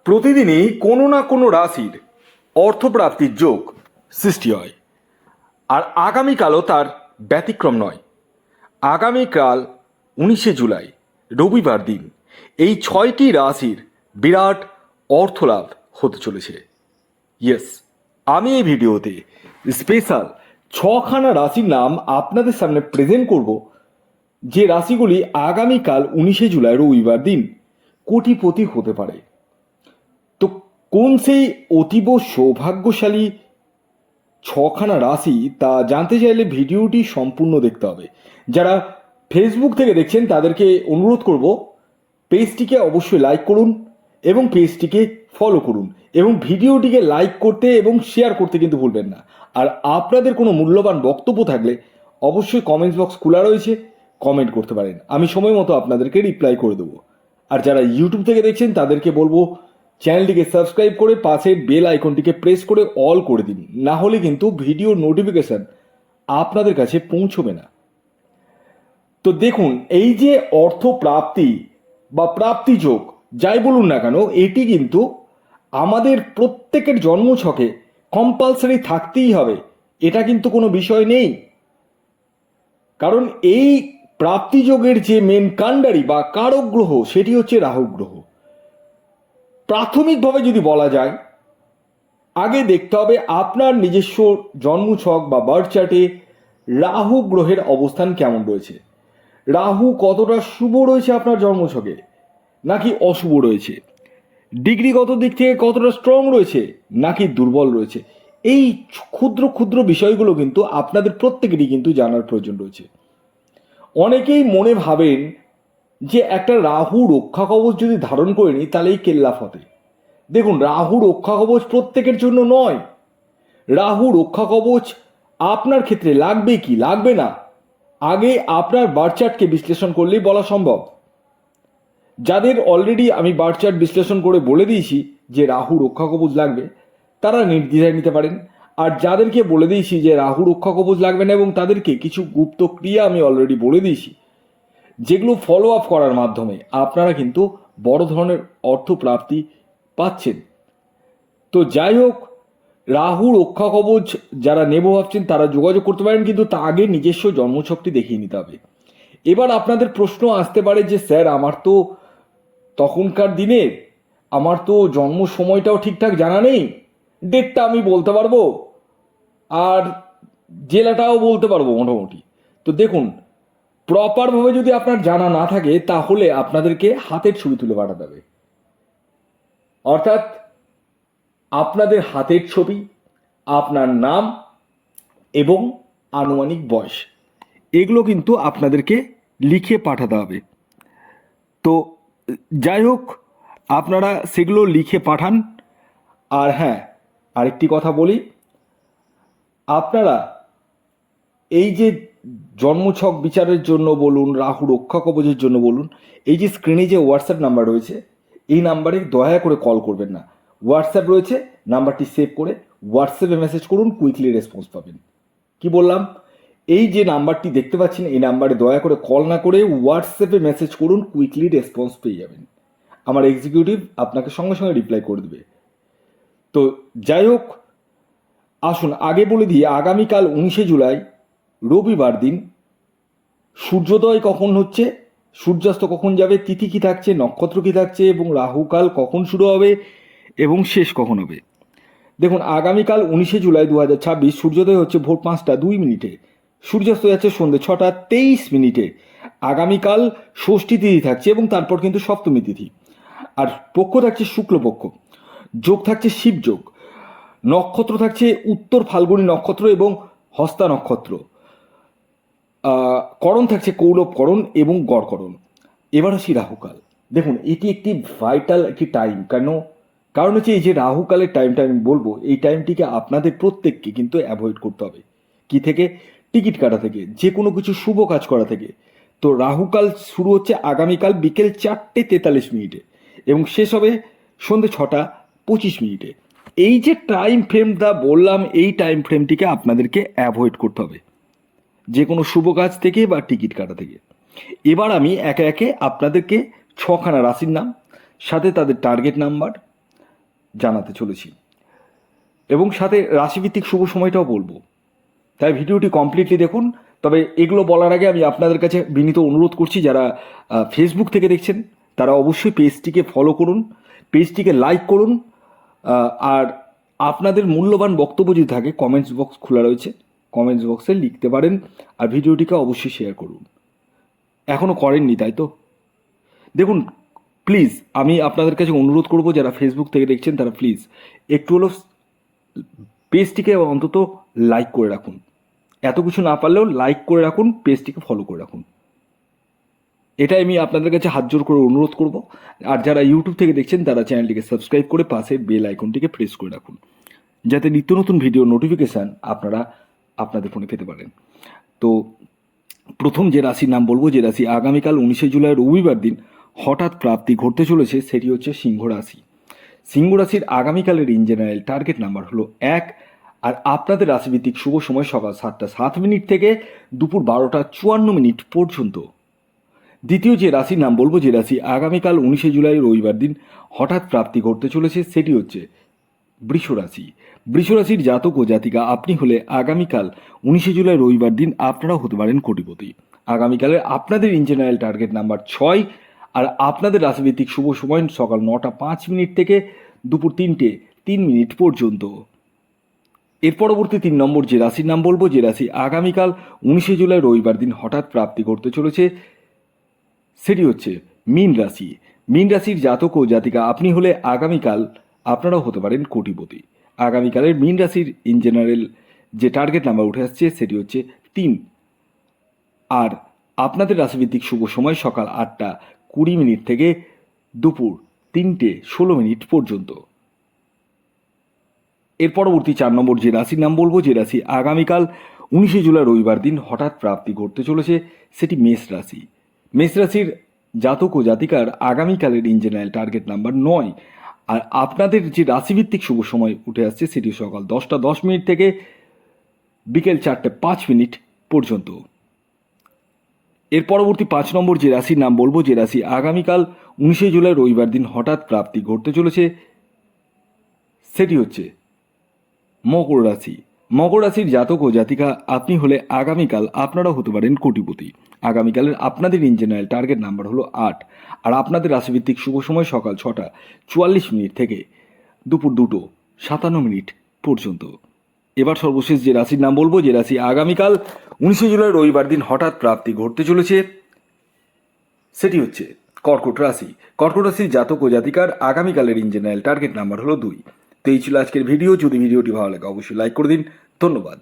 প্রতিদিনই কোনো না কোনো রাশির অর্থপ্রাপ্তির যোগ সৃষ্টি হয়, আর আগামীকালও তার ব্যতিক্রম নয়। আগামীকাল 19শে জুলাই রবিবার দিন এই 6টি রাশির বিরাট অর্থলাভ হতে চলেছে। ইয়েস, আমি এই ভিডিওতে স্পেশাল 6খানা রাশির নাম আপনাদের সামনে প্রেজেন্ট করব, যে রাশিগুলি আগামীকাল 19শে জুলাই রবিবার দিন কোটিপতি হতে পারে। তো কোন সেই অতীব সৌভাগ্যশালী 6খানা রাশি তা জানতে চাইলে ভিডিওটি সম্পূর্ণ দেখতে হবে। যারা ফেসবুক থেকে দেখছেন তাদেরকে অনুরোধ করব, পেজটিকে অবশ্যই লাইক করুন এবং পেজটিকে ফলো করুন এবং ভিডিওটিকে লাইক করতে এবং শেয়ার করতে কিন্তু ভুলবেন না। আর আপনাদের কোনো মূল্যবান বক্তব্য থাকলে অবশ্যই কমেন্টস বক্স খোলা রয়েছে, কমেন্ট করতে পারেন, আমি সময় মতো আপনাদেরকে রিপ্লাই করে দেবো। আর যারা ইউটিউব থেকে দেখছেন তাদেরকে বলবো চ্যানেলটিকে সাবস্ক্রাইব করে পাশের বেল আইকনটিকে প্রেস করে অল করে দিন, না হলে কিন্তু ভিডিও নোটিফিকেশন আপনাদের কাছে পৌঁছবে না। তো দেখুন, এই যে অর্থ প্রাপ্তি বা প্রাপ্তিযোগ যাই বলুন না কেন, এটি কিন্তু আমাদের প্রত্যেকের জন্মছকে কম্পালসারি থাকতেই হবে, এটা কিন্তু কোনো বিষয় নেই। কারণ এই প্রাপ্তিযোগের যে মেন কাণ্ডারি বা কারক গ্রহ সেটি হচ্ছে রাহু গ্রহ। প্রাথমিকভাবে যদি বলা যায়, আগে দেখতে হবে আপনার নিজস্ব জন্মছক বা বার্থ চার্টে রাহু গ্রহের অবস্থান কেমন রয়েছে। রাহু কতটা শুভ রয়েছে আপনার জন্মছকে নাকি অশুভ রয়েছে, ডিগ্রিগত দিক থেকে কতটা স্ট্রং রয়েছে নাকি দুর্বল রয়েছে। এই ক্ষুদ্র ক্ষুদ্র বিষয়গুলো কিন্তু আপনাদের প্রত্যেকেরই কিন্তু জানার প্রয়োজন রয়েছে। অনেকেই মনে ভাবেন যে একটা রাহু রক্ষা কবচ যদি ধারণ করে নিই তাহলেই কেল্লা ফতে। দেখুন, রাহু রক্ষা কবচ প্রত্যেকের জন্য নয়। রাহু রক্ষা কবচ আপনার ক্ষেত্রে লাগবে কি লাগবে না, আগে আপনার বার্থ চার্টকে বিশ্লেষণ করলেই বলা সম্ভব। যাদের অলরেডি আমি বার্থ চার্ট বিশ্লেষণ করে বলে দিয়েছি যে রাহু রক্ষা কবচ লাগবে, তারা নির্দ্বিধায় নিতে পারেন। আর যাদেরকে বলে দিয়েছি যে রাহু রক্ষা কবচ লাগবে না এবং তাদেরকে কিছু গুপ্ত ক্রিয়া আমি অলরেডি বলে দিয়েছি, যেগুলো ফলো আপ করার মাধ্যমে আপনারা কিন্তু বড় ধরনের অর্থ প্রাপ্তি পাচ্ছেন। তো যাই হোক, রাহু রক্ষা কবচ যারা নেব ভাবছেন তারা যোগাযোগ করতে পারেন, কিন্তু তা আগে নিজস্ব জন্মছকটি দেখিয়ে নিতে হবে। এবার আপনাদের প্রশ্ন আসতে পারে যে স্যার, আমার তো তখনকার দিনের আমার তো জন্ম সময়টাও ঠিকঠাক জানা নেই, ডেটটা আমি বলতে পারবো আর জেলাটাও বলতে পারবো মোটামুটি। তো দেখুন, প্রপারভাবে যদি আপনার জানা না থাকে তাহলে আপনাদেরকে হাতের ছবি তুলে পাঠাতে হবে। অর্থাৎ আপনাদের হাতের ছবি, আপনার নাম এবং আনুমানিক বয়স, এগুলো কিন্তু আপনাদেরকে লিখে পাঠাতে হবে। তো যাই হোক, আপনারা সেগুলো লিখে পাঠান। আর হ্যাঁ, আরেকটি কথা বলি, আপনারা এই যে জন্মছক বিচারের জন্য বলুন, রাহু রক্ষা কবচের জন্য বলুন, এই যে স্ক্রিনে যে হোয়াটসঅ্যাপ নাম্বার রয়েছে, এই নাম্বারে দয়া করে কল করবেন না। হোয়াটসঅ্যাপ রয়েছে, নাম্বারটি সেভ করে হোয়াটসঅ্যাপে মেসেজ করুন, কুইকলি রেসপন্স পাবেন। কি বললাম, এই যে নাম্বারটি দেখতে পাচ্ছেন এই নাম্বারে দয়া করে কল না করে হোয়াটসঅ্যাপে মেসেজ করুন, কুইকলি রেসপন্স পেয়ে যাবেন। আমার এক্সিকিউটিভ আপনাকে সঙ্গে সঙ্গে রিপ্লাই করে দেবে। তো যাই হোক, আসুন আগে বলে দিই, আগামীকাল 19শে জুলাই রবিবার দিন সূর্যোদয় কখন হচ্ছে, সূর্যাস্ত কখন যাবে, তিথি কী থাকছে, নক্ষত্র কী থাকছে এবং রাহুকাল কখন শুরু হবে এবং শেষ কখন হবে। দেখুন, আগামীকাল 19শে জুলাই 2026 সূর্যোদয় হচ্ছে ভোর 5টা 2 মিনিটে, সূর্যাস্ত যাচ্ছে সন্ধ্যে 6টা 23 মিনিটে। আগামীকাল ষষ্ঠী তিথি থাকছে এবং তারপর কিন্তু সপ্তমী তিথি। আর পক্ষ থাকছে শুক্লপক্ষ, যোগ থাকছে শিবযোগ, নক্ষত্র থাকছে উত্তর ফাল্গুনী নক্ষত্র এবং হস্তা নক্ষত্র, করণ থাকছে কৌলভকরণ এবং গড়করণ। এবার আসি রাহুকাল। দেখুন, এটি একটি ভাইটাল একটি টাইম। কারণ হচ্ছে এই যে রাহুকালের টাইমটা আমি বলবো, এই টাইমটিকে আপনাদের প্রত্যেককে কিন্তু অ্যাভয়েড করতে হবে। কি থেকে? টিকিট কাটা থেকে, যে কোনো কিছু শুভ কাজ করা থেকে। তো রাহুকাল শুরু হচ্ছে আগামীকাল বিকেল 4টে 43 মিনিটে এবং শেষ হবে সন্ধ্যে 6টা 25 মিনিটে। এই যে টাইম ফ্রেমটা বললাম, এই টাইম ফ্রেমটিকে আপনাদেরকে অ্যাভয়েড করতে হবে, যে কোনো শুভ কাজ থেকে বা টিকিট কাটা থেকে। এবার আমি একে একে আপনাদেরকে 6খানা রাশির নাম, সাথে তাদের টার্গেট নাম্বার, জানাতে চলেছি এবং সাথে রাশিভিত্তিক শুভ সময়টাও বলবো। তাই ভিডিওটি কমপ্লিটলি দেখুন। তবে এগুলো বলার আগে আমি আপনাদের কাছে বিনীত অনুরোধ করছি, যারা ফেসবুক থেকে দেখছেন তারা অবশ্যই পেজটিকে ফলো করুন, পেজটিকে লাইক করুন, আর আপনাদের মূল্যবান বক্তব্য যদি থাকে কমেন্টস বক্স খোলা রয়েছে, কমেন্টস বক্সে লিখতে পারেন। আর ভিডিওটিকে অবশ্যই শেয়ার করুন। এখনও করেননি তাই তো? দেখুন প্লিজ আমি আপনাদের কাছে অনুরোধ করব, যারা ফেসবুক থেকে দেখছেন তারা প্লিজ একটু হলেও পেজটিকে অন্তত লাইক করে রাখুন। এত কিছু না পারলেও লাইক করে রাখুন, পেজটিকে ফলো করে রাখুন। এটাই আমি আপনাদের কাছে হাত জোর করে অনুরোধ করব। আর যারা ইউটিউব থেকে দেখছেন তারা চ্যানেলটিকে সাবস্ক্রাইব করে পাশে বেল আইকনটিকে প্রেস করে রাখুন, যাতে নিত্য নতুন ভিডিও নোটিফিকেশান আপনারা আপনাদের ফোনে পেতে পারেন। তো প্রথম যে রাশির নাম বলবো, যে রাশি আগামীকাল 19 জুলাই রবিবার দিন হঠাৎ প্রাপ্তি ঘটতে চলেছে, সেটি হচ্ছে সিংহ রাশি। সিংহ রাশির আগামীকালের ইন জেনারেল টার্গেট নাম্বার হলো 1। আর আপনাদের রাশিভিত্তিক শুভ সময় সকাল 7টা 7 মিনিট থেকে দুপুর 12টা 54 মিনিট পর্যন্ত। দ্বিতীয় যে রাশির নাম বলবো, যে রাশি আগামীকাল 19 জুলাই রবিবার দিন হঠাৎ প্রাপ্তি ঘটতে চলেছে, সেটি হচ্ছে বৃষ রাশি। বৃষ রাশির জাতক ও জাতিকা আপনি হলে আগামীকাল 19 জুলাই রবিবার দিন আপনারাও হতে পারেন কোটিপতি। আগামীকালের আপনাদের ইন জেনারেল টার্গেট নাম্বার 6। আর আপনাদের রাশিভিত্তিক শুভ সময় সকাল 9টা 5 মিনিট থেকে দুপুর 3টে 3 মিনিট পর্যন্ত। এর পরবর্তী 3 নম্বর যে রাশির নাম বলবো, যে রাশি আগামীকাল 19 জুলাই রবিবার দিন হঠাৎ প্রাপ্তি ঘটতে চলেছে, সেটি হচ্ছে মীন রাশি। মীন রাশির জাতক ও জাতিকা আপনি হলে আগামীকাল আপনারাও হতে পারেন কোটিপতি। আগামীকালের মীন রাশির ইন জেনারেল যে টার্গেট নাম্বার উঠে আসছে, সেটি হচ্ছে 3। আর আপনাদের রাশিভিত্তিক শুভ সময় সকাল 8টা 20 মিনিট থেকে দুপুর 3টে 16 মিনিট পর্যন্ত। এর পরবর্তী 4 নম্বর যে রাশির নাম বলবো, যে রাশি আগামীকাল 19 জুলাই রবিবার দিন হঠাৎ প্রাপ্তি ঘটতে চলেছে, সেটি মেষ রাশি। মেষ রাশির জাতক ও জাতিকার আগামীকালের ইন জেনারেল টার্গেট নাম্বার 9। আর আপনাদের যে রাশিভিত্তিক শুভ সময় উঠে আসছে, সেটি সকাল 10টা 10 মিনিট থেকে বিকেল 4টে 5 মিনিট পর্যন্ত। এর পরবর্তী 5 নম্বর যে রাশির নাম বলবো, যে রাশি আগামীকাল 19 জুলাই রবিবার দিন হঠাৎ প্রাপ্তি ঘটতে চলেছে, সেটি হচ্ছে মকর রাশি। মকর রাশির জাতক ও জাতিকা আপনি হলে আগামীকাল আপনারাও হতে পারেন কোটিপতি। আগামীকালের আপনাদের ইন জেনারেল টার্গেট নাম্বার হলো 8। আর আপনাদের রাশিভিত্তিক শুভ সময় সকাল 6টা 44 মিনিট থেকে দুপুর 2টো 57 মিনিট পর্যন্ত। এবার সর্বশেষ যে রাশির নাম বলবো, যে রাশি আগামীকাল 19 জুলাই রবিবার দিন হঠাৎ প্রাপ্তি ঘটতে চলেছে, সেটি হচ্ছে কর্কট রাশি। কর্কট রাশির জাতক ও জাতিকার আগামীকালের ইন জেনারেল টার্গেট নাম্বার হলো 2। তো এই ছিল আজকের ভিডিও। যদি ভিডিওটি ভালো লাগে অবশ্যই লাইক করে দিন। ধন্যবাদ।